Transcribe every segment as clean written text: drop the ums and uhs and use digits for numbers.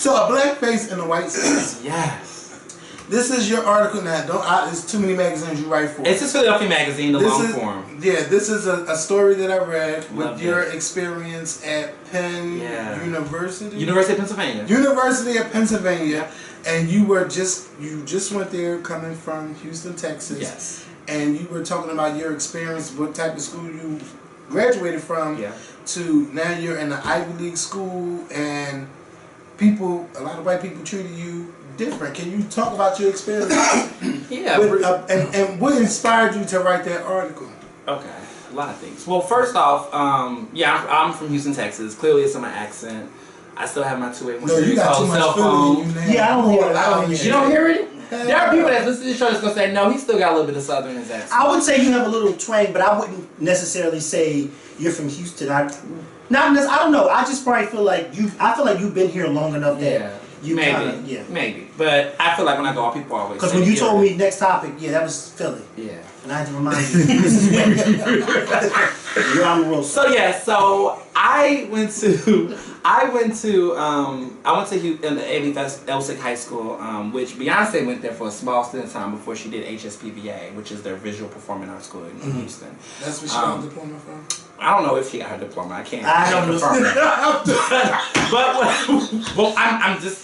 So a black face in a white space. Yes. This is your article now. There's too many magazines you write for. It's just Philadelphia Magazine, the long form. Yeah, this is a story that I read with Love your it. experience at Penn University. University of Pennsylvania. University of Pennsylvania, and you just went there coming from Houston, Texas. Yes. And you were talking about your experience, what type of school you graduated from, to now you're in an Ivy League school, and a lot of white people treated you different. Can you talk about your experience? And what inspired you to write that article? Okay, a lot of things. Well, first off, I'm from Houston, Texas. Clearly, it's in my accent. I still have my 281 cell phone. Yeah, I don't hear it. You don't hear it? There are people that listen to this show that's gonna say, no, he still got a little bit of Southern in his accent. I would say you have a little twang, but I wouldn't necessarily say you're from Houston. I don't know. I just probably feel like you've been here long enough that maybe. But I feel like when I go out, people always because when you told me next topic, that was Philly. Yeah. And I had to remind you, this is where you're Omarosa. So I went to Elsick High School, which Beyonce went there for a small stint of time before she did HSPVA, which is their visual performing arts school in Houston. That's where she got her diploma from? I don't know if she got her diploma. I can't confirm that. but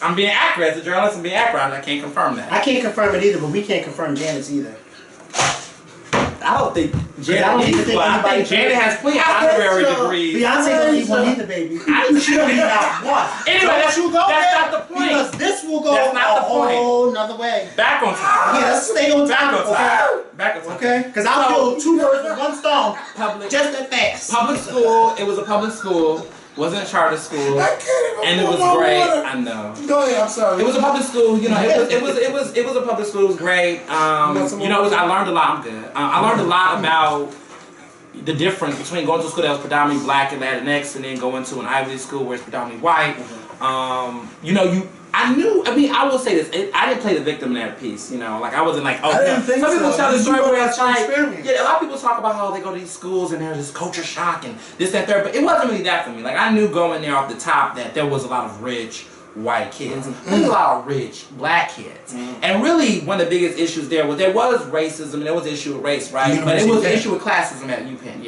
I'm being accurate as a journalist. I'm being accurate. I can't confirm that. I can't confirm it either, but we can't confirm Janet's either. I don't think Janet I think Janet has plenty of honorary degrees. Beyonce don't need one either, baby. She don't need not one. Anyway, that's not the point. Because this will go a whole nother way. Back on top. Yeah, let's stay on top. Back on top. Okay? Because I'll kill two birds with one stone. Just that fast. Public school. It was a public school. Wasn't a charter school, and it was great. I know. Go ahead. I'm sorry. It was a public school. You know, it was a public school. It was great. I learned a lot. I'm good. I learned a lot about the difference between going to a school that was predominantly black and Latinx, and then going to an Ivy League school where it's predominantly white. I will say this. I didn't play the victim in that piece. You know, like I wasn't like, I didn't think some people tell the story where it's like, experience. a lot of people talk about how they go to these schools and there's this culture shock and this, that, third, but it wasn't really that for me. Like I knew going there off the top that there was a lot of rich white kids, there's a lot of rich black kids, and really one of the biggest issues there was racism and there was an issue with race, right? But it was an issue with classism at UPenn,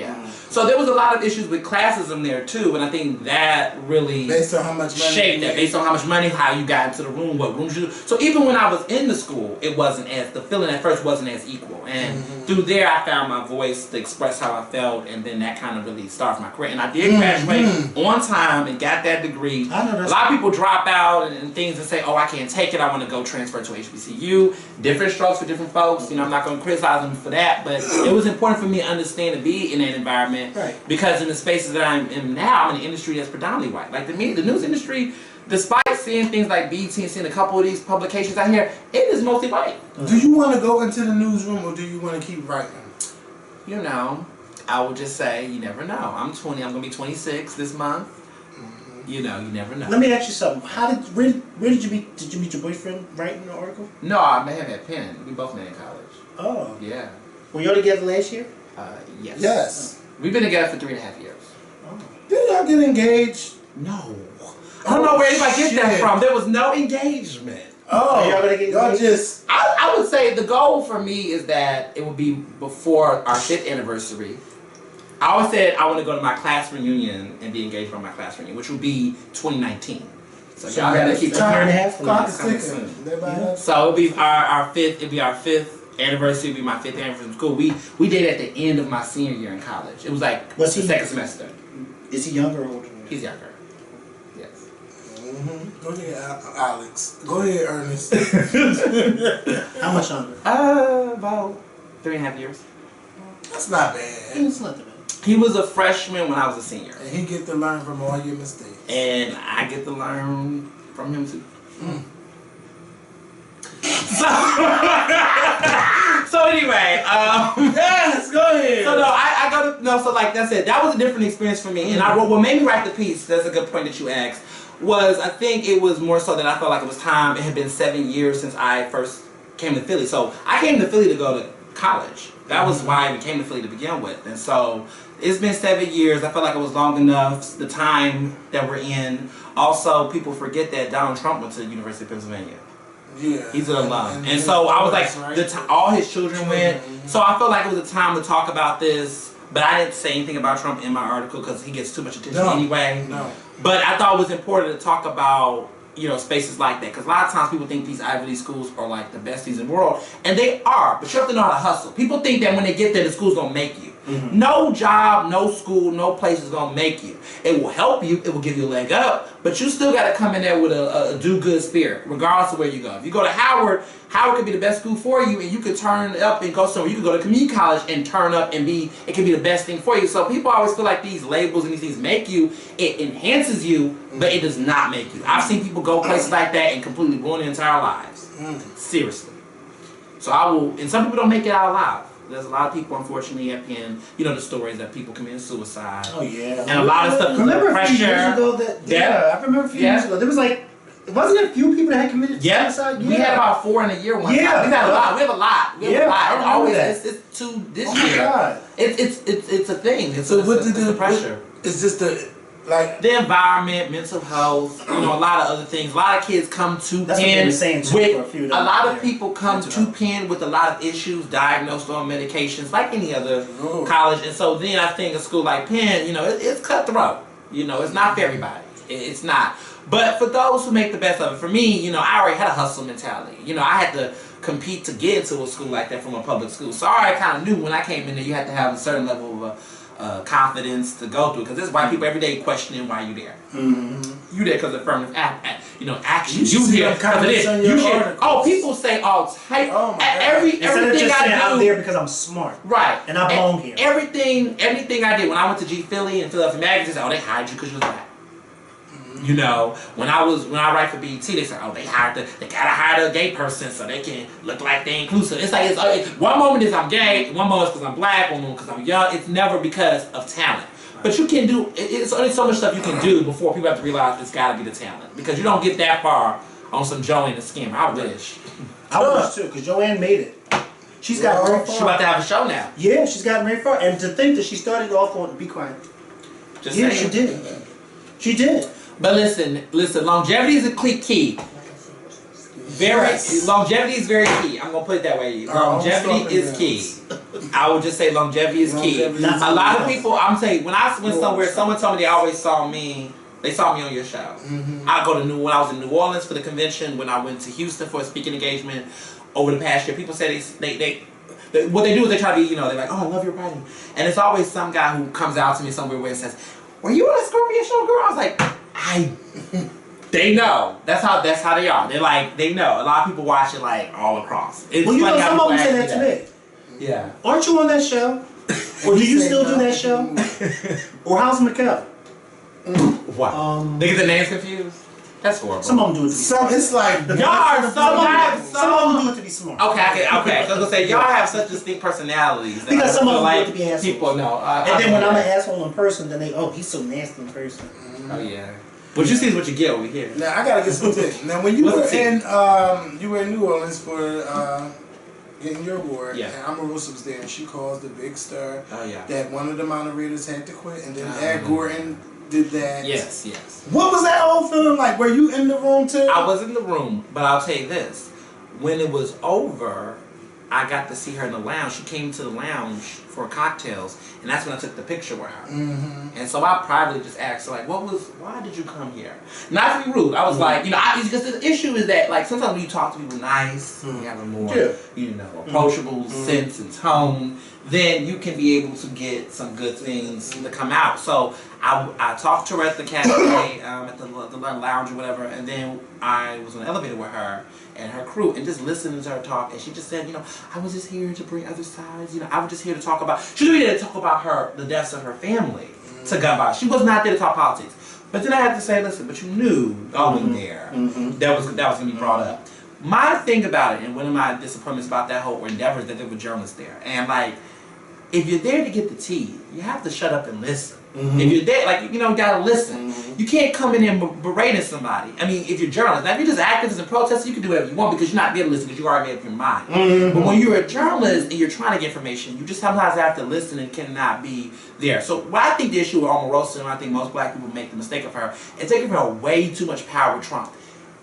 So there was a lot of issues with classism there too, and I think that really based on how much money shaped that, based on how much money, how you got into the room, what rooms you do. So even when I was in the school, it wasn't as, the feeling at first wasn't as equal, and through there I found my voice to express how I felt, and then that kind of really started my career. And I did graduate on time and got that degree. A lot of people drop out and things and say, oh, I can't take it, I want to go transfer to HBCU. Different strokes for different folks. You know, I'm not going to criticize them for that, but it was important for me to understand to be in that environment, because in the spaces that I'm in now, I'm in an industry that's predominantly white. Like the news industry, despite seeing things like BT and seeing a couple of these publications out here, it is mostly white. Do you want to go into the newsroom or do you want to keep writing? You know, I would just say, you never know. I'm 20, I'm going to be 26 this month. You know, you never know. Let me ask you something. Where did you meet? Did you meet your boyfriend writing the article? No, I met him at Penn. We both met in college. Oh. Yeah. Were y'all together last year? Yes. Yes. We've been together for 3.5 years. Oh. Did y'all get engaged? No. I don't know where anybody gets that from. There was no engagement. Oh. Y'all just... I would say the goal for me is that it would be before our 5th anniversary. I always said I want to go to my class reunion and be engaged by my class reunion, which would be 2019. So y'all gotta keep time. So it'll be our 5th. It'll be our 5th anniversary. It'll be my 5th anniversary of school. We dated at the end of my senior year in college. It was like the second semester. Is he younger or older? He's younger. Yes. Go ahead, Alex. Go ahead, Ernest. How much younger? About 3.5 years. That's not bad. It's not that bad. He was a freshman when I was a senior. And he get to learn from all your mistakes. And I get to learn from him too. So anyway, yes, go ahead. So I go to so like that's it. That was a different experience for me. And I wrote what made me write the piece. That's a good point that you asked. Was I think it was more so that I felt like it was time. It had been 7 years since I first came to Philly. So I came to Philly to go to college. That was why I came to Philly to begin with. And so it's been 7 years. I felt like it was long enough, the time that we're in. Also, people forget that Donald Trump went to the University of Pennsylvania. Yeah. He's an alum. And so I was like, all his children went. So I felt like it was a time to talk about this. But I didn't say anything about Trump in my article because he gets too much attention anyway. No. But I thought it was important to talk about, you know, spaces like that. Because a lot of times people think these Ivy League schools are like the besties in the world. And they are. But you have to know how to hustle. People think that when they get there, the school's going to make you. Mm-hmm. No job, no school, no place is going to make you. It will help you. It will give you a leg up. But you still got to come in there with a do-good spirit, regardless of where you go. If you go to Howard, Howard could be the best school for you, and you could turn up and go somewhere. You could go to community college and turn up and it could be the best thing for you. So people always feel like these labels and these things make you. It enhances you, but it does not make you. I've seen people go places like that and completely ruin their entire lives. Seriously. So and some people don't make it out alive. There's a lot of people, unfortunately, at Penn, you know the stories that people commit suicide. Oh, yeah. And a lot of stuff. Remember pressure. A few years ago I remember a few years ago. There was like, wasn't there a few people that had committed suicide? Yeah. We had about 4 in a year one time. We had a lot. We have a lot. We have a lot. And always, it's 2 this year. God. It's a thing. It's the pressure. It's just the environment, mental health, you know, a lot of other things. A lot of kids come to Penn with a lot of people come to Penn with a lot of issues, diagnosed on medications, like any other college. And so then I think a school like Penn, you know, it's cutthroat. You know, it's not for everybody. It's not. But for those who make the best of it, for me, you know, I already had a hustle mentality. You know, I had to compete to get into a school like that from a public school. So I already kind of knew when I came in there, you had to have a certain level of confidence to go through, because there's white people every day questioning why you there. Mm-hmm. You there because of affirmative action. You there because of this. You there. Oh, people say all type. Oh my God. Everything I do. I'm there because I'm smart. Right. And I belong here. Everything I did when I went to G Philly and Philadelphia Magazine, they hired you because you was black. You know, when I write for BET, they say, they gotta hire a gay person so they can look like they're inclusive. It's like, one moment is I'm gay, one moment is because I'm black, one moment because I'm young. It's never because of talent. But you can do, it's only so much stuff you can do before people have to realize it's gotta be the talent. Because you don't get that far on some Joanne the Scammer. I wish. I wish too, because Joanne made it. She's got very far. She's about to have a show now. Yeah, she's gotten very far. And to think that she started off on, be quiet. Just saying. She did. She did. But listen, longevity is a key. Longevity is very key. I'm gonna put it that way. Longevity is key. I would just say longevity is key. A lot of people, I'm saying, when I went somewhere, someone told me they always saw me. They saw me on your show. Mm-hmm. When I was in New Orleans for the convention, when I went to Houston for a speaking engagement over the past year, people say what they do is they try to be, you know, they're like, I love your writing, and it's always some guy who comes out to me somewhere where it says, were you on a Scorpion show, girl? I was like, they know. That's how they are. They're like, they know. A lot of people watch it like all across. It's well, you know, some of them say that to me. Yeah. Aren't you on that show? Or do you still do that show? Or how's Mikkel? Wow. They get the names confused? That's horrible. Some of them do it to be smart. It's like, some of them do it to be smart. Okay. So I was gonna say, y'all have such distinct personalities. Because some of them do it to be assholes. People know. And then when I'm an asshole in person, then he's so nasty in person. Oh yeah. What you see is what you get over here. Now I gotta get some tips. Now when you were in New Orleans for getting your award, and Omarosa was there, and she caused the big stir. Oh yeah. That one of the moderators had to quit, and then Ed Gordon did that. Yes. What was that whole feeling like? Were you in the room too? I was in the room, but I'll tell you this: when it was over, I got to see her in the lounge. She came to the lounge for cocktails, and that's when I took the picture with her. Mm-hmm. And so I privately just asked her, like, why did you come here? Not to be rude. I was like, you know, because the issue is that, like, sometimes when you talk to people nice, you have a more, you know, approachable sense and tone, then you can be able to get some good things to come out. So I talked to her at the cafe, at the lounge or whatever, and then I was on the elevator with her and her crew, and just listening to her talk, and she just said, you know, I was just here to bring other sides, you know, I was just here to talk about, she was really there to talk about the deaths of her family, to gun violence. She was not there to talk politics. But then I had to say, listen, but you knew going there, that was going to be brought up. My thing about it, and one of my disappointments about that whole endeavor is that there were journalists there, and like, if you're there to get the tea, you have to shut up and listen. If you're there, like, you know, you gotta listen. You can't come in here and berating somebody. I mean, if you're a journalist. Now, if you're just activists and protesters, you can do whatever you want because you're not there to listen because you already made up your mind. But when you're a journalist and you're trying to get information, you just sometimes have to listen and cannot be there. So what I think the issue with Omarosa, and I think most black people make the mistake of her, is taking her way too much power with Trump.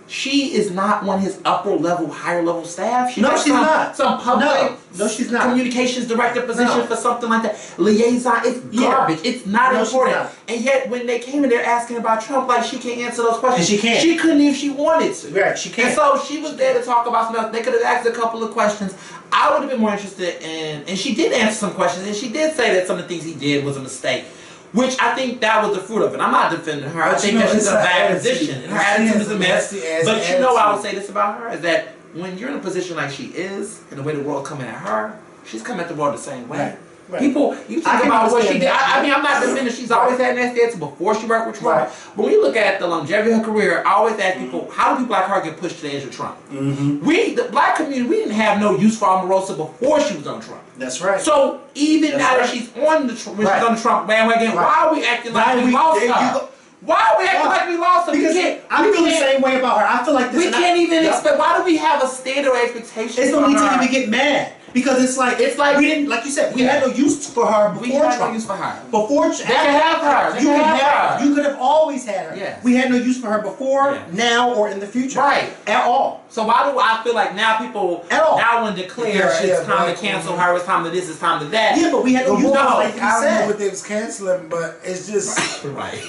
She is not on his higher level staff. She's not. Some public she's not. communications director position for something like that. Liaison, it's garbage. It's not important. Not. And yet, when they came in there asking about Trump, like she can't answer those questions. And she can't. She couldn't if she wanted to. Right, she can't. And so she was there to talk about something else. They could have asked a couple of questions. I would have been more interested in, and she did answer some questions, and she did say that some of the things he did was a mistake. Which I think that was the fruit of it. I'm not defending her. I think that she's in a bad position. And her attitude is a mess. But you know what I would say this about her? Is that when you're in a position like she is, and the way the world coming at her, she's coming at the world the same way. Right. People, you think about what she did. I mean, I'm not defending. She's always had nasty attitude before she worked with Trump. Right. But when you look at the longevity of her career, I always ask people, how do people like her get pushed to the edge of Trump? We, the black community, we didn't have no use for Omarosa before she was on Trump. That's right. So even now that she's on the she's on the Trump bandwagon, why are we acting like we lost her? Why are we acting like we lost her? Because I feel the same way about her. I feel like this. We can't even expect. Why do we have a standard expectation? It's no need to even get mad. Because it's like we didn't, like you said, we had no use for her before Trump. We had no use for her. Before they can have her. You can have her. You could have always had her. Yes. We had no use for her before, now, or in the future. Right. At all. So why do I feel like now people now want to declare it's time to cancel her, it's time to this, it's time to that? Yeah, but we had no use for her. Like I don't know what they was canceling, but it's just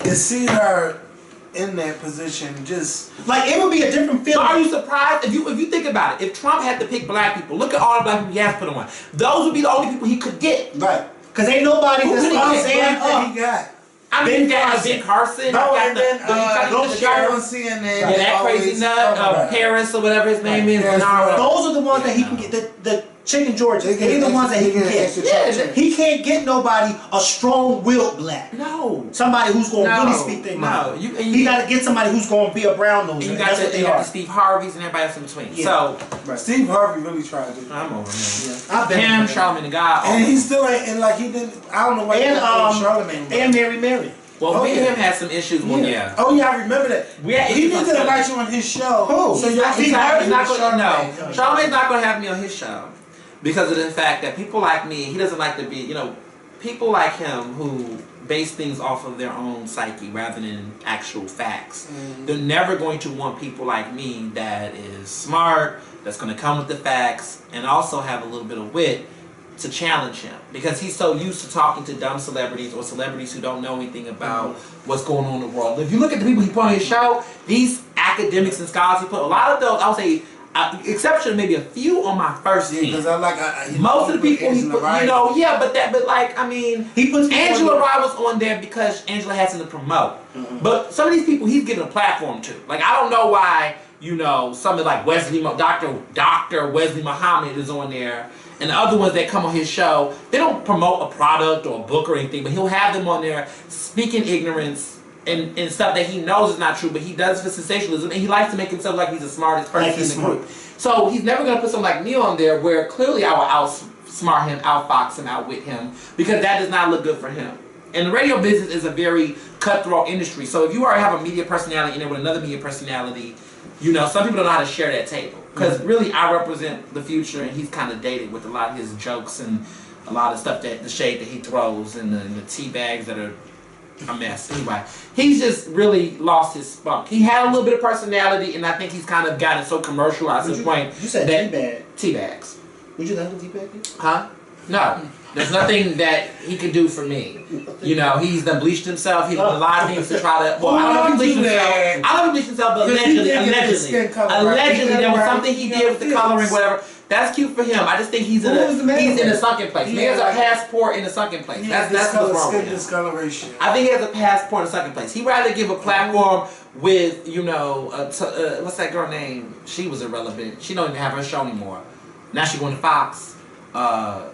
it's seeing her in that position, just like it would be a different feeling. So are you surprised if you think about it? If Trump had to pick black people, look at all the black people he has put on. Those would be the only people he could get. Right. Because ain't nobody that's saying he got. I mean, Ben Carson. No, and then those guys on CNN. Yeah, that crazy nut, Paris or whatever his name is. Those are the ones that he can get. The Chicken George. They're the ones that he can get. Yeah, he can't get nobody a strong-willed black. No. Somebody who's going to really speak their mind. He got to get somebody who's going to be a brown nose. You got the Steve Harveys and everybody else in between. Yeah. So Steve Harvey really tried it. I'm over him. Him, Charlamagne the God. And he still ain't. And like he didn't. I don't know why. And Charlamagne and Mary. Well, me and him had some issues. Well, yeah. Oh yeah, I remember that. He needs to invite you on his show. Who? So he's not going to know. Charlamagne's not going to have me on his show because of the fact that people like me, he doesn't like to be, people like him who base things off of their own psyche rather than actual facts. They're never going to want people like me that is smart, that's going to come with the facts, and also have a little bit of wit to challenge him, because he's so used to talking to dumb celebrities or celebrities who don't know anything about what's going on in the world. If you look at the people he put on his show, these academics and scholars he put, a lot of those, I would say, exception maybe a few on my first team. Because most of the people he put, but I mean, he puts Angela Rye was on there because Angela has something to promote. But some of these people he's giving a platform to. Like, I don't know why, something like Dr. Wesley Muhammad is on there. And the other ones that come on his show, they don't promote a product or a book or anything, but he'll have them on there speaking ignorance and stuff that he knows is not true, but he does it for sensationalism, and he likes to make himself like he's the smartest person in the group. So he's never going to put someone like me on there where clearly I will outsmart him, outfox him, outwit him, because that does not look good for him. And the radio business is a very cutthroat industry, so if you already have a media personality in there with another media personality, some people don't know how to share that table. Because really, I represent the future, and he's kind of dated with a lot of his jokes and a lot of stuff the shade that he throws, and the tea bags that are a mess. Anyway, he's just really lost his spunk. He had a little bit of personality, and I think he's kind of gotten so commercialized to the point. You said tea bag. Tea bags. Would you let him tea bag you? Huh? No. There's nothing that he can do for me. He's done bleached himself. He's done a lot of things to try to. Well, I don't know if he bleached himself. I don't know if he bleached himself, but allegedly, there was something he did with the coloring, whatever. That's cute for him. I just think he's in a sunken place. He has a passport in a sunken place. That's what's wrong with him. Discoloration. I think he has a passport in a sunken place. He'd rather give a platform with, what's that girl name? She was irrelevant. She don't even have her show anymore. Now she's going to Fox. Tommy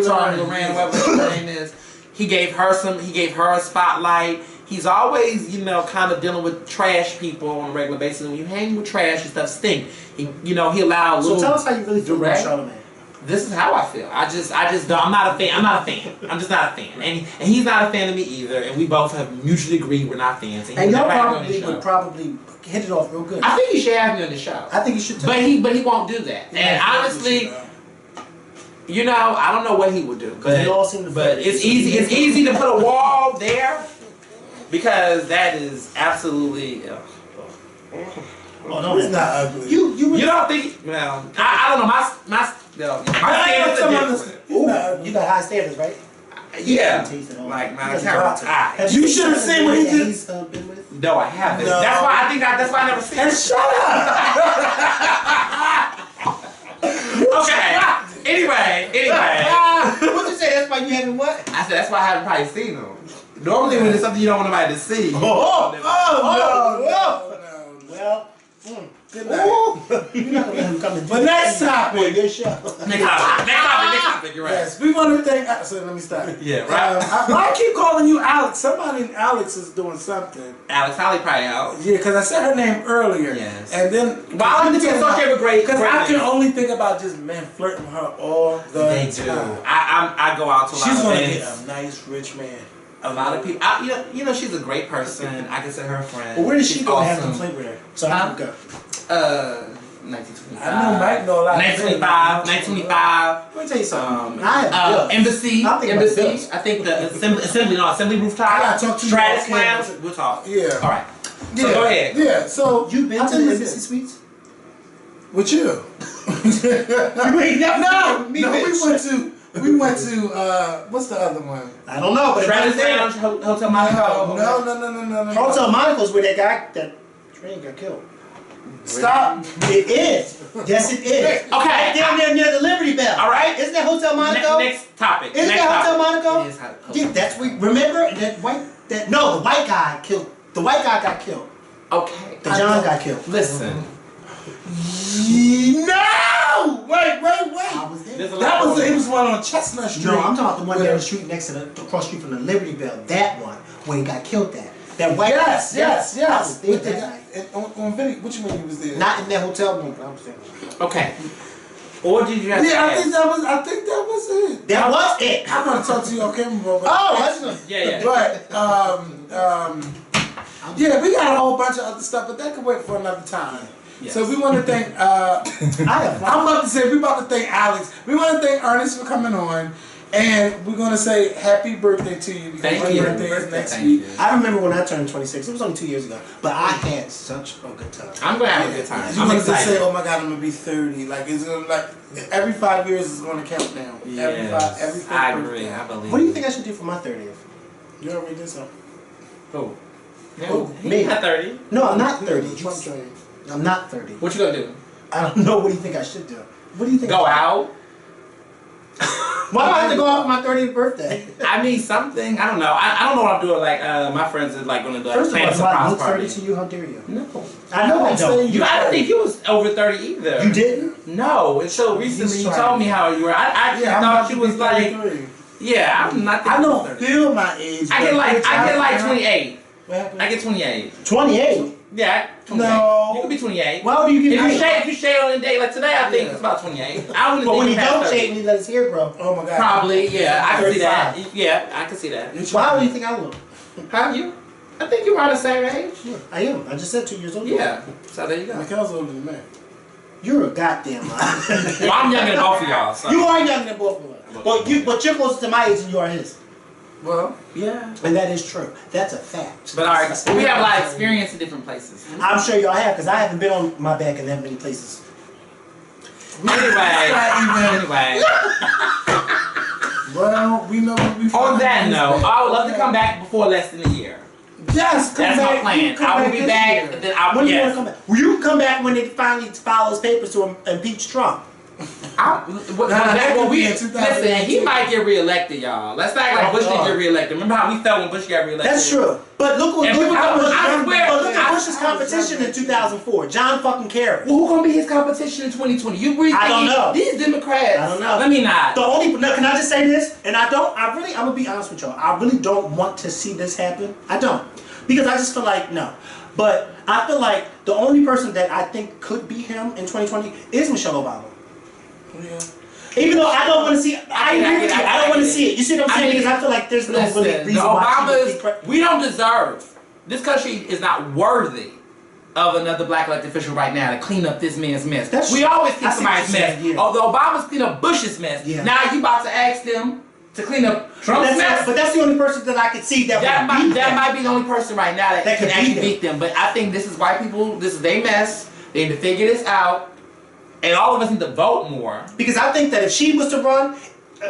Loran, whatever her name is. He gave her a spotlight. He's always, kind of dealing with trash people on a regular basis. And when you hang with trash and stuff stink, he allows. So tell us how you really feel about Charlamagne. This is how I feel. I just don't. I'm not a fan. I'm just not a fan. And he's not a fan of me either. And we both have mutually agreed we're not fans. And y'all probably would hit it off real good. I think he should have me on the show. I think he should too. But he won't do that. And honestly, you know, I don't know what he would do. But it's easy to put a wall there because that is absolutely. Oh no, it's not ugly. You don't think? Well, I don't know. My standards are different. You got high standards, right? Yeah. Like my character. You should have seen what he just been with. No, I haven't. No. That's why I never seen it. Shut up. Okay. Anyway. What'd you say? That's why you haven't what? I said that's why I haven't probably seen them. Normally when it's something you don't want nobody to see. No. Well. Good night. You're not gonna let him come and do But next topic. Your show. Next topic. You're right. Yes, we want to thank. So let me stop. Yeah, right. I keep calling you Alex. Somebody in Alex is doing something. Alex Holly probably out. Yeah, because I said her name earlier. Yes. And then. Well, I don't think it's okay with great. Because I can only think about just men flirting with her all the They time. do. I go out to a lot She's of gonna events. get a nice rich man. A lot of people. You know, she's a great person. I consider her a friend. Well, where does she She's go to awesome. have them play with her? So I can go. 1925. I know Mike know a lot. 1925. Let me tell you something. Embassy. Bills. I think the assembly rooftop. I gotta talk to you. Stratus Okay. Lounge. We'll talk. Yeah. All right. Yeah. So go ahead. Yeah. So You've been to the Embassy Suites? with you? Wait, no. We went to what's the other one? I don't know, but Stratus Lounge, Hotel Monaco. No. Hotel Monaco's where that guy, that train got killed. Stop. It is. Yes, it is. Okay. Down there near the Liberty Bell. All right. Isn't that Hotel Monaco? Next topic. Isn't that Hotel Monaco? It is Hotel. Yeah, that's where. Remember that white? The white guy killed. The white guy got killed. Okay. The John got killed. Listen. No! Wait. I was there. It was one on Chestnut Street. No, I'm talking about the one down the street next to across the street from the Liberty Bell. That one where he got killed at. That white guy. Yes. I was there With that the night. on video. What you mean you was there? Not in that hotel room, but I'm saying. Okay. Or did you have to Yeah, I ask? think that was it. That was it. I'm gonna talk to you on camera, bro. Yeah. But yeah, we got a whole bunch of other stuff, but that could wait for another time. Yes. So we want to thank. I'm about to say we about to thank Alex. We want to thank Ernest for coming on, and we're gonna say happy birthday to you. Thank you. Your birthday is next Thank week. you. I remember when I turned 26. It was only 2 years ago, but I had such a good time. I'm gonna have a good time. You I'm want to excited. say, "Oh my God, I'm gonna be 30." Like it's gonna every 5 years is gonna count down. Yes, Every fifth I birthday. agree. I believe. What do you think I should do for my 30th? You already did something. Who? Oh, He's me. not 30. No, I'm not 30. Trump train. I'm not 30. What you gonna do? I don't know. What do you think I should do? What do you think? Go out? Why do I have to go out for my 30th birthday? I mean something. I don't know. I don't know what I'm doing. Like my friends is like gonna do First of plan all, a do I surprise look 30 party. to you? How dare you? No. I know I don't. I don't think you was over 30 either. You didn't? No. Until recently you told me how you were. I actually thought you was like. Yeah, I'm not. I don't 30. feel my age. I get like 28. What happened? I get 28. 28? Yeah, 28. No. You could be 28. Why would you give me? If you shave on a day like today, I think it's about 28. I wouldn't But when think you it's past don't 30. shave, you let his hair grow. Oh my God. Probably, yeah. I can see that. 35. Yeah, I can see that. Why do you think I look? How you? I think you're around the same age. I am. I just said 2 years old. Yeah. So there you go. Mikhail's older than me. You're a goddamn liar. Well, I'm younger than both of y'all. So. You are younger than both of us. But you're closer to my age than you are his. Well, Yeah. And that is true. That's a fact. But alright, we have a lot of experience in different places. I'm sure y'all have, because I haven't been on my back in that many places. Anyway. well, we know what we On that note, I would love to come back before less than a year. Yes, come That's back. my plan. Come I will be this back. year. And then I'll When do you want to come back? Well, you can come back when they finally file those papers to impeach Trump. that could be in 2018. Listen, he might get reelected, y'all. Let's not act like Bush didn't get reelected. Remember how we felt when Bush got reelected? That's true. But look And look at I Bush's competition in 2004. John fucking Kerry. Well, who gonna be his competition in 2020? You really I don't know. These Democrats. I don't know. Let me not. The only can I just say this? And I'm gonna be honest with y'all. I really don't want to see this happen. I don't. Because I just feel like no. But I feel like the only person that I think could be him in 2020 is Michelle Obama. Yeah. Even though I don't want to see it. I agree with you. I don't want to see it. You see what I'm saying? Because I feel like there's no really reason why. We don't deserve. This country is not worthy of another black elected official right now to clean up this man's mess. We always clean somebody's mess. Yeah. Although Obama's cleaned up Bush's mess, now you about to ask them to clean up Trump's mess. But that's the only person that I could see that might be the only person right now that can actually beat them. But I think this is white people. This is their mess. They need to figure this out, and all of us need to vote more. Because I think that if she was to run,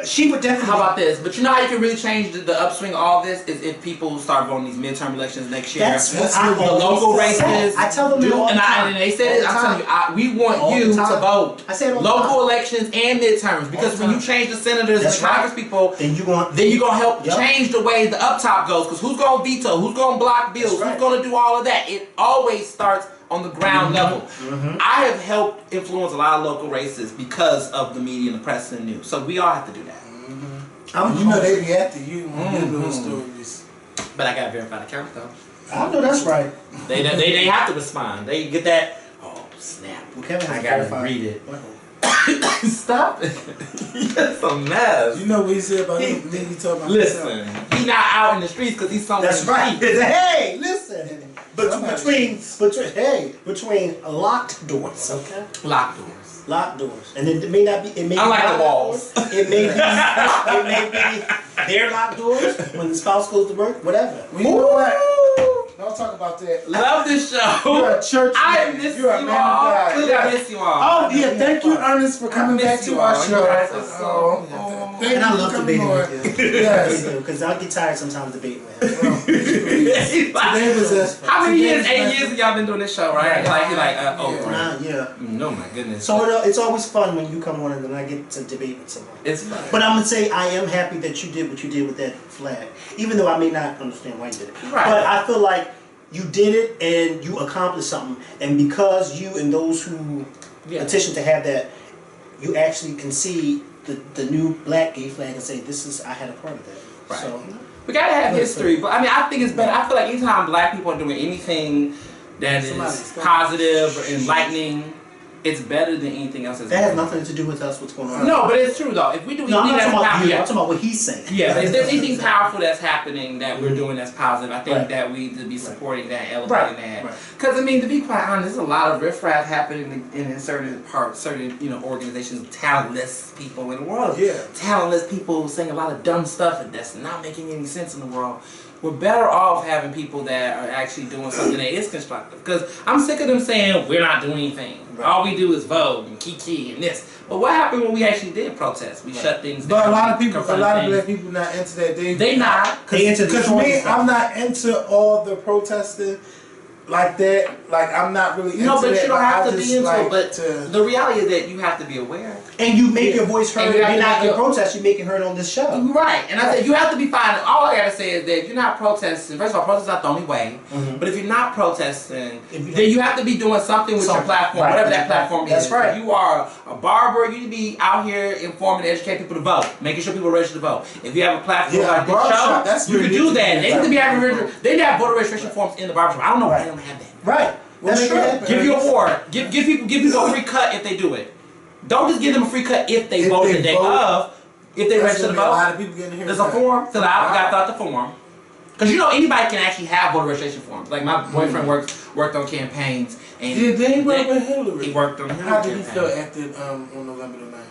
she would definitely. How about this? But you know how you can really change the upswing of all this is if people start voting these midterm elections next year. That's what the local races. I tell them and they said it. I'm telling you, we want you to vote. I say it all local elections and midterms because when you change the senators and the Congress people, then you're gonna help change the way the up top goes. Because who's gonna veto? Who's gonna block bills? Who's gonna do all of that? It always starts on the ground level. I have helped influence a lot of local races because of the media and the press and the news. So we all have to do that. You know they be after you when you're doing stories. But I gotta verify the count though. I know that's right. They have to respond. They get that. Oh snap! I gotta read it. Stop it! It's a mess. You know what he said about him? Then he talk about listen, he's not out in the streets because he's somewhere. That's right. Hey, listen. Between locked doors, okay? Locked doors. Locked doors, and it may not be. It may I like the walls. It may be their locked doors when the spouse goes to work. Whatever. Well, you know what? Don't talk about that. Love this show. You're a church man. I miss you all. I miss you all. Oh yeah, thank you, Ernest, for coming back to our show. Thank you. I love debating with you. Yes, because I get tired sometimes debating with him. Today was how many years? 8 years have y'all been doing this show, right? Yeah. No, my goodness. So it's always fun when you come on and then I get to debate with someone. It's fun. But I'm gonna say I am happy that you did what you did with that flag, even though I may not understand why you did it. Right. But I feel like you did it and you accomplished something, and because you and those who petitioned to have that, you actually can see the new black gay flag and say, I had a part of that. Right. So we gotta have history, but I mean, I think it's better. I feel like anytime black people are doing anything that is positive or enlightening, it's better than anything else. That has nothing to do with us. What's going on? No, but it's true though. If we do anything I'm that's talking about what he's saying. Yeah, but if there's anything powerful that's happening that we're doing that's positive, I think that we need to be supporting that, elevating that. Because I mean, to be quite honest, there's a lot of riffraff happening in certain parts, certain organizations, talentless people in the world. Yeah, talentless people saying a lot of dumb stuff and that's not making any sense in the world. We're better off having people that are actually doing something that is constructive. Because I'm sick of them saying we're not doing anything. Right. All we do is vote and kiki and this. But what happened when we actually did protest? We shut things down. But a lot of black people not into that. They not. Because me, I'm not into all the protesting like that. Like I'm not really into that. No, but you don't have to be into like it. But the reality is that you have to be aware. And you make your voice heard. You're not in protest. You're making heard on this show. Right. And I said you have to be fine. All I gotta say is that if you're not protesting, first of all, protest is not the only way. But if you're not protesting, then you have to be doing something with your platform, whatever that platform is. That's right. If you are a barber, you need to be out here informing and educating people to vote, making sure people are registered to vote. If you have a platform like this show, you can do that. They need to be having voter registration forms in the barbershop. I don't know why they don't have that. Right. That's true. Give you a award. Give people a free cut if they do it. Don't just give them a free cut if they vote the day of. If they register to vote. A lot of people getting here. There's a form. Fill out. Got to fill out the form. Because anybody can actually have voter registration forms. Like my boyfriend worked on campaigns. And did he work with Hillary? He worked on Hillary. How did he feel after on November the 9th?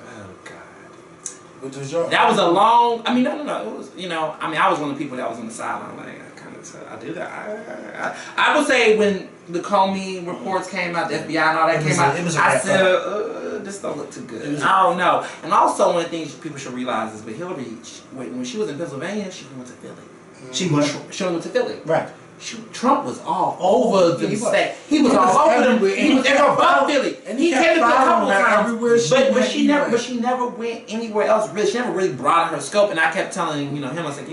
Oh God. That was a long. I mean, no. It was I was one of the people that was on the sideline. Like I do that. I would say when the Comey reports came out, the FBI and all that came out, I said, this don't look too good. I don't know. And also one of the things people should realize is with Hillary, when she was in Pennsylvania, she went to Philly. She went to Philly. Right. Trump was all over the state. He was all over them. He was above Philly. And he came to a couple of times, but she never went anywhere else. Really, she never really broadened her scope. And I kept telling him, I was like,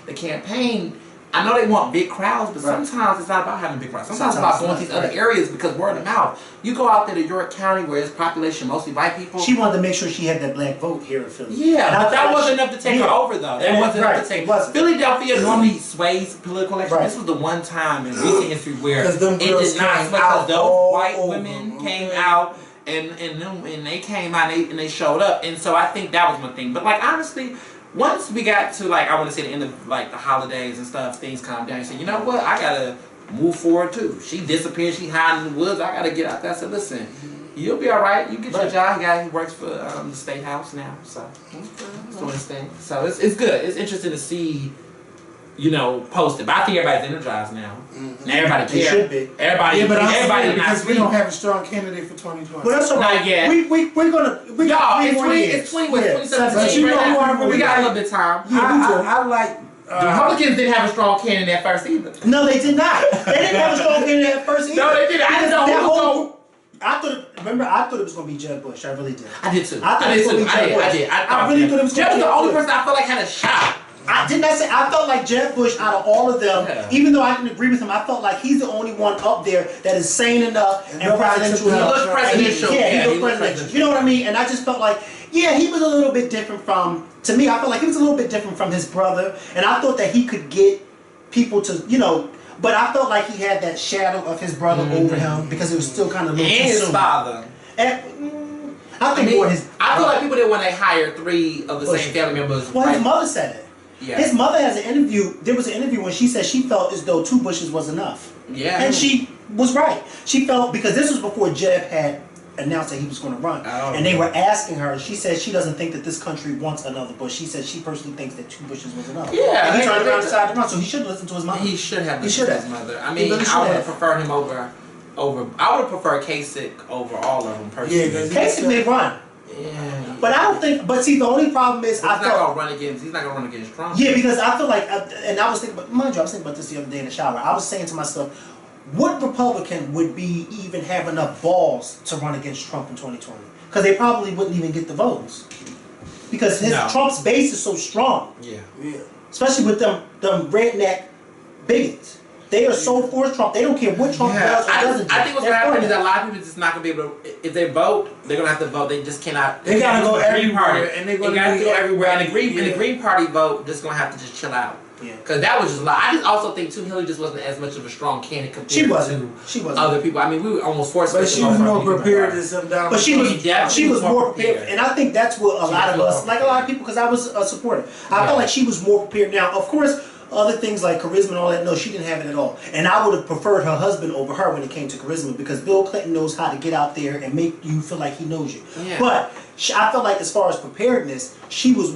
the campaign. I know they want big crowds, but sometimes it's not about having big crowds. Sometimes it's about going to these other areas because word of mouth. You go out there to York County where it's population mostly white people. She wanted to make sure she had that black vote here in Philly. Yeah, but that wasn't enough to take her over though. That wasn't enough to take her. Philadelphia normally sways political elections. This was the one time in recent history where it did not sway because those white women came out and they came out and they showed up, and so I think that was one thing. But like honestly, once we got to like I want to say the end of like the holidays and stuff, things calmed down. You said, you know what, I gotta move forward too. She disappeared. She hiding in the woods. I gotta get out there. I said, listen, you'll be all right. You get your job. He works for the state house now, so he's doing his thing. So it's good. It's interesting to see. Posted. But I think everybody's energized now. Mm-hmm. Now everybody cares. They should be. Everybody because we don't have a strong candidate for 2020. Well, that's all right. Not yet. We're gonna. It's 2017. But you know we got a little bit of time. I like. The Republicans didn't have a strong candidate at first either. No, they did not. They didn't have a strong candidate at first either. No, they didn't. I didn't know I thought it was going to be Jeb Bush. I really did. I did too. I really thought it was Jeb was the only person I felt like had a shot. I felt like Jeb Bush out of all of them, even though I didn't agree with him, I felt like he's the only one up there that is sane enough and presidential. He looked presidential. He looked presidential. You know what I mean? And I just felt like, he was a little bit different to me, I felt like he was a little bit different from his brother. And I thought that he could get people to, but I felt like he had that shadow of his brother over him because it was still kind of a little and his father. And, I feel like people did when they hired 3 of the same family members. Well, his mother said it. Yeah. His mother has an interview. There was an interview when she said she felt as though 2 Bushes was enough. Yeah. And she was right. She felt, because this was before Jeb had announced that he was going to run. And they were asking her, she said she doesn't think that this country wants another Bush. She said she personally thinks that 2 Bushes was enough. Yeah. And he turned around and decided to run, so he should listen to his mother. He should have listened to his mother. I mean, I would have preferred him over. I would have preferred Kasich over all of them personally. Yeah, Kasich may run. Yeah. But I don't think. But see, the only problem is he's not gonna run against Trump. Yeah, because I feel like, and I was thinking, mind you, I was thinking about this the other day in the shower. I was saying to myself, what Republican would even have enough balls to run against Trump in 2020? Because they probably wouldn't even get the votes. Because Trump's base is so strong. Yeah. Especially with them redneck bigots. They are so for Trump. They don't care what Trump does or doesn't do. I think what's going to happen is that a lot of people just not going to be able to. If they vote, they're going to have to vote. They just cannot. They got to go everywhere, and they're going to go everywhere. And the Green Party vote just going to have to just chill out. Yeah. Because that was just a lot. I just also think too, Hillary just wasn't as much of a strong candidate compared to other people. I mean, we were almost forced. But she was more prepared than some down. But she was more prepared, and I think that's what a lot of us, like a lot of people, because I was a supporter. I felt like she was more prepared. Now, of course, other things like charisma and all that, no, she didn't have it at all. And I would have preferred her husband over her when it came to charisma, because Bill Clinton knows how to get out there and make you feel like he knows you. Yeah. But I felt like as far as preparedness, she was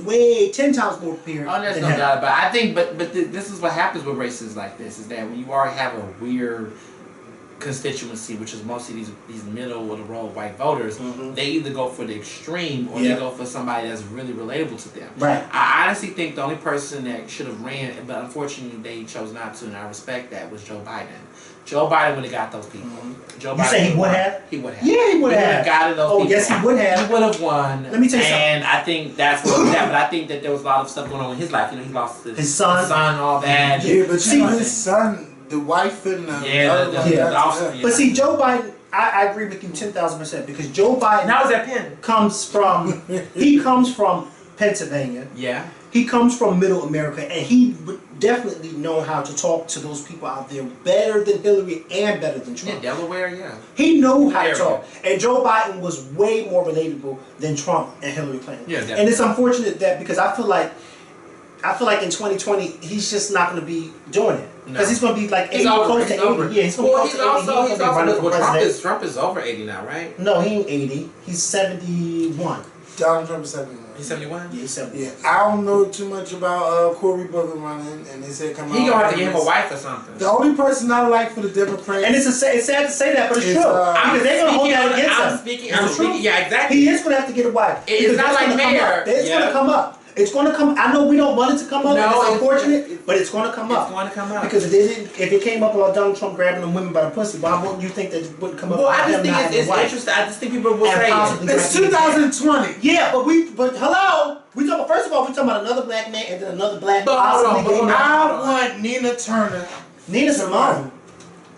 10 times more prepared. Oh, there's no doubt about it. I think, but this is what happens with races like this, is that when you already have a weird constituency, which is mostly these middle of the road white voters, they either go for the extreme or they go for somebody that's really relatable to them. Right. I honestly think the only person that should have ran, but unfortunately they chose not to, and I respect that, was Joe Biden. Joe Biden would have got those people. Joe Biden say he would have? He would have. Yeah, he would have gotten those people. Oh, yes, he would have. He would have won. Let me tell you something. And I think that's what was that. But I think that there was a lot of stuff going on in his life. He lost his son, all that. Yeah, but his son. The wife and But see, Joe Biden, I agree with you 10,000% because Joe Biden. Now was at Penn. Comes from Pennsylvania. Yeah. He comes from Middle America, and he would definitely know how to talk to those people out there better than Hillary and better than Trump. Yeah, Delaware, yeah. He knew how to talk, and Joe Biden was way more relatable than Trump and Hillary Clinton. Yeah, definitely. And it's unfortunate that because I feel like in 2020 he's just not going to be doing it. Because he's going to be like 80, close to 80. Yeah, he's going to be close to 80. He's running for president. Trump is over 80 now, right? No, he ain't 80. He's 71. Donald Trump is 71. He's 71? Yeah, he's 71. Yeah, I don't know too much about Cory Booker running, and they said come out. He going to have to give him a wife or something. The only person I like for the Democrats. And it's sad to say that, but it's true. Because they're going to hold that against him. I'm speaking, yeah, exactly. He is going to have to get a wife. It's not like mayor. It's going to come up. It's going to come. I know we don't want it to come up. No, it's unfortunate, but it's going to come up. It's going to come up because if it came up about Donald Trump grabbing them women by the pussy, why wouldn't you think that it wouldn't come up? Well, I just think it's interesting. I just think people will say it's 2020. Yeah, but hello. First of all, we talking about another black man and then another black. I want Nina Turner. Nina Simone.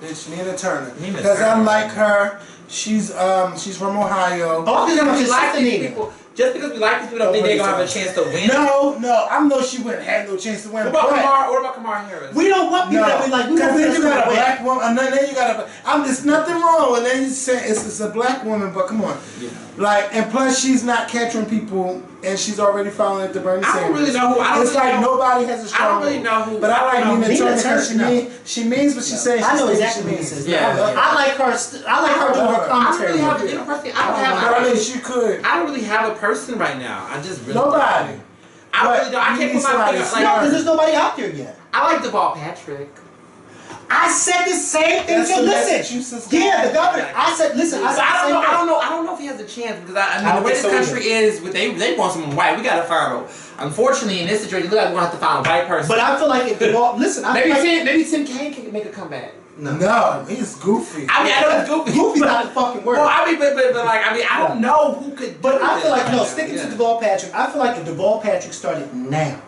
It's Nina Turner. Because I like her. She's from Ohio. Oh, I think she likes these people. Just because we like these people don't think they're gonna have a chance to win. No, I know she wouldn't have no chance to win. What about Kamala Harris? We don't want people that we like. Because then you got a black woman, and then you got there's nothing wrong with then you say it's a black woman, but come on. Yeah. Like, and plus she's not capturing people, and she's already following at the Bernie Sanders. I don't really know who. It's like nobody has a strong. I don't really know who. But I like Nina Turner because she means what she says. I know exactly what she says. Yeah. I like her. I like her doing her commentary. I don't really have a person right now. I just really nobody. I really don't. I can't put my finger. No, because there's nobody out there yet. I like Deval Patrick. I said the same thing to listen. Yeah, the governor. I said, listen. I don't know if he has a chance because I mean the way this country is, they want someone white. We gotta find. Unfortunately, in this situation, look like we're gonna have to find a white person. But I feel like if Deval, listen, maybe Tim Kaine can make a comeback. No, he's goofy. I mean, I know he's goofy. Goofy's not a fucking word. Well, I mean, but like, I mean, I don't know who could. But I feel like sticking to Deval Patrick. I feel like if Deval Patrick started now.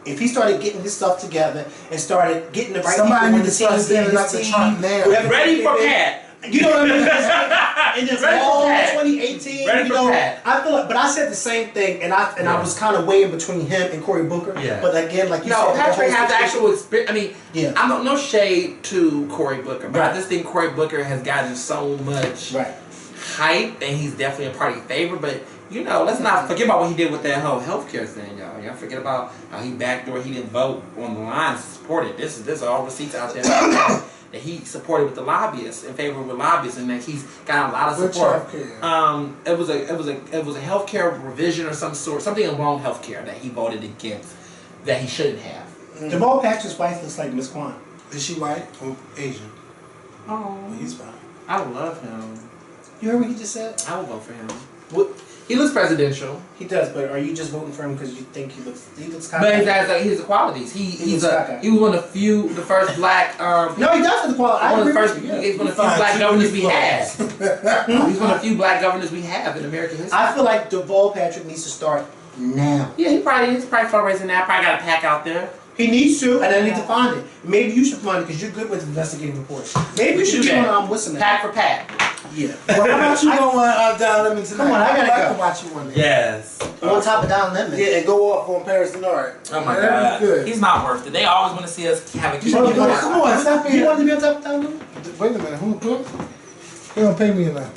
If he started getting his stuff together and started getting the right people on the team, standing up to Trump now. Ready for Pat. You know what I mean? In this all 2018, Ready for Pat. I feel like, but I said the same thing, and I was kind of weighing between him and Cory Booker. Yeah. But again, like you said, Patrick has actual experience. I mean, yeah. I'm no shade to Cory Booker, but I just think Cory Booker has gotten so much hype, and he's definitely a party favorite. But you know, let's not forget about what he did with that whole healthcare thing, y'all. Y'all forget about how he backdoored, he didn't vote on the line to support it. This are all receipts out there that he supported with the lobbyists, in favor of the lobbyists, and that he's got a lot of support. It was a healthcare revision or some sort, something along healthcare that he voted against that he shouldn't have. Deval Patrick's wife looks like Miss Kwan. Is she white or Asian? Oh, he's fine. I love him. You heard what he just said? I would vote for him. He looks presidential. He does, but are you just voting for him because you think he looks cocky? But he has the qualities. He was one of the first black. No, he does have the qualities. He's one of the few black governors we have. He's one of the few black governors we have in American history. I feel like Deval Patrick needs to start now. Yeah, he's probably fundraising now. Probably got a pack out there. He needs to, and I need to find it. Maybe you should find it because you're good with investigating reports. Maybe you should do what's the name? Pack for pack. Yeah. Well, how about you going down lemon tonight? Come on, I gotta go watch you one day. Yes. On top of down lemon. Yeah, and go off on Paris Denard. Oh my God. Good. He's not worth it. They always want to see us have a kid. Come on, stop being. You want to be on top of down lemon? Wait a minute, who? He don't pay me enough.